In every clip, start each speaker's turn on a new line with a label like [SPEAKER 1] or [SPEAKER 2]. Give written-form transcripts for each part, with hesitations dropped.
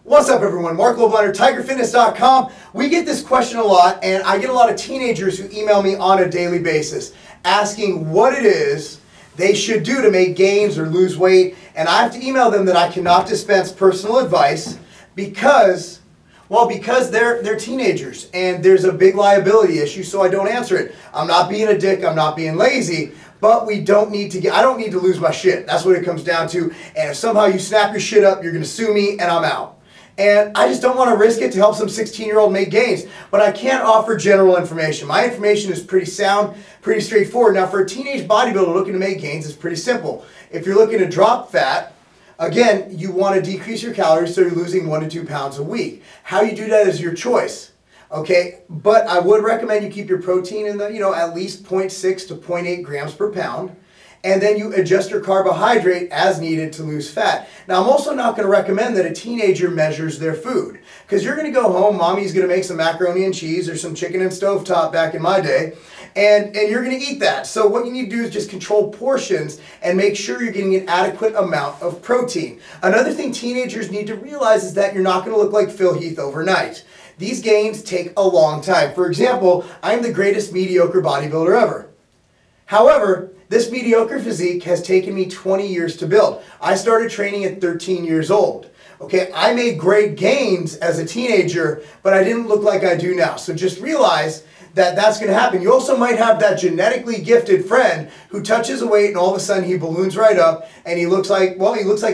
[SPEAKER 1] What's up everyone, Marc Lobliner, TigerFitness.com. We get this question a lot, and I get a lot of teenagers who email me on a daily basis asking what it is they should do to make gains or lose weight, and I have to email them that I cannot dispense personal advice because they're teenagers and there's a big liability issue, so I don't answer it. I'm not being a dick, I'm not being lazy, but I don't need to lose my shit. That's what it comes down to. And if somehow you snap your shit up, you're gonna sue me and I'm out. And I just don't want to risk it to help some 16-year-old make gains. But I can't offer general information. My information is pretty sound, pretty straightforward. Now for a teenage bodybuilder looking to make gains, it's pretty simple. If you're looking to drop fat, again, you want to decrease your calories so you're losing 1 to 2 pounds a week. How you do that is your choice. Okay, but I would recommend you keep your protein in the, at least 0.6 to 0.8 grams per pound. And then you adjust your carbohydrate as needed to lose fat. Now, I'm also not going to recommend that a teenager measures their food, because you're going to go home, mommy's going to make some macaroni and cheese or some chicken and stovetop back in my day, and you're going to eat that. So what you need to do is just control portions and make sure you're getting an adequate amount of protein. Another thing teenagers need to realize is that you're not going to look like Phil Heath overnight. These gains take a long time. For example, I'm the greatest mediocre bodybuilder ever. However, this mediocre physique has taken me 20 years to build. I started training at 13 years old. Okay, I made great gains as a teenager, but I didn't look like I do now. So just realize that that's going to happen. You also might have that genetically gifted friend who touches a weight and all of a sudden he balloons right up and he looks like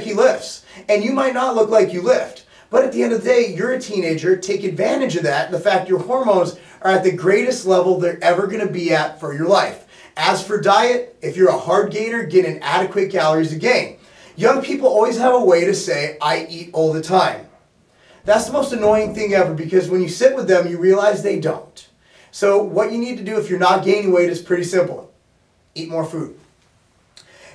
[SPEAKER 1] he lifts. And you might not look like you lift. But at the end of the day, you're a teenager. Take advantage of that. The fact your hormones are at the greatest level they're ever going to be at for your life. As for diet, if you're a hard gainer, get in adequate calories to gain. Young people always have a way to say, I eat all the time. That's the most annoying thing ever, because when you sit with them, you realize they don't. So what you need to do if you're not gaining weight is pretty simple. Eat more food.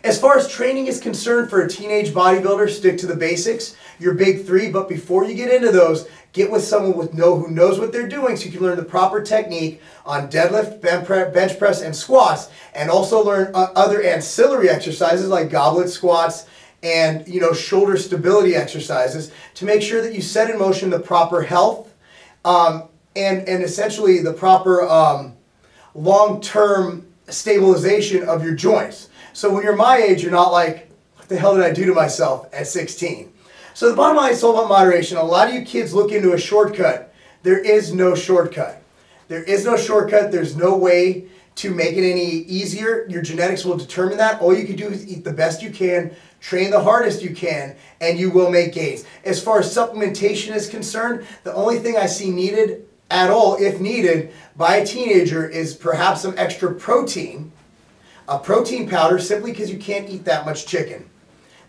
[SPEAKER 1] As far as training is concerned for a teenage bodybuilder, stick to the basics, your big three, but before you get into those, get with someone who knows what they're doing so you can learn the proper technique on deadlift, bench press, and squats, and also learn other ancillary exercises like goblet squats and shoulder stability exercises to make sure that you set in motion the proper health and essentially the proper long-term stabilization of your joints. So when you're my age, you're not like, what the hell did I do to myself at 16? So the bottom line is all about moderation. A lot of you kids look into a shortcut. There is no shortcut. There is no shortcut. There's no way to make it any easier. Your genetics will determine that. All you can do is eat the best you can, train the hardest you can, and you will make gains. As far as supplementation is concerned, the only thing I see needed at all, if needed, by a teenager is perhaps some extra protein. A protein powder, simply because you can't eat that much chicken.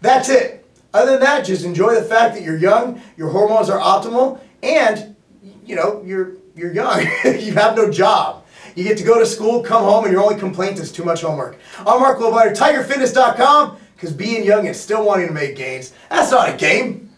[SPEAKER 1] That's it. Other than that, just enjoy the fact that you're young, your hormones are optimal, and you're young. You have no job. You get to go to school, come home, and your only complaint is too much homework. I'm Marc Lobliner, TigerFitness.com, because being young and still wanting to make gains, that's not a game.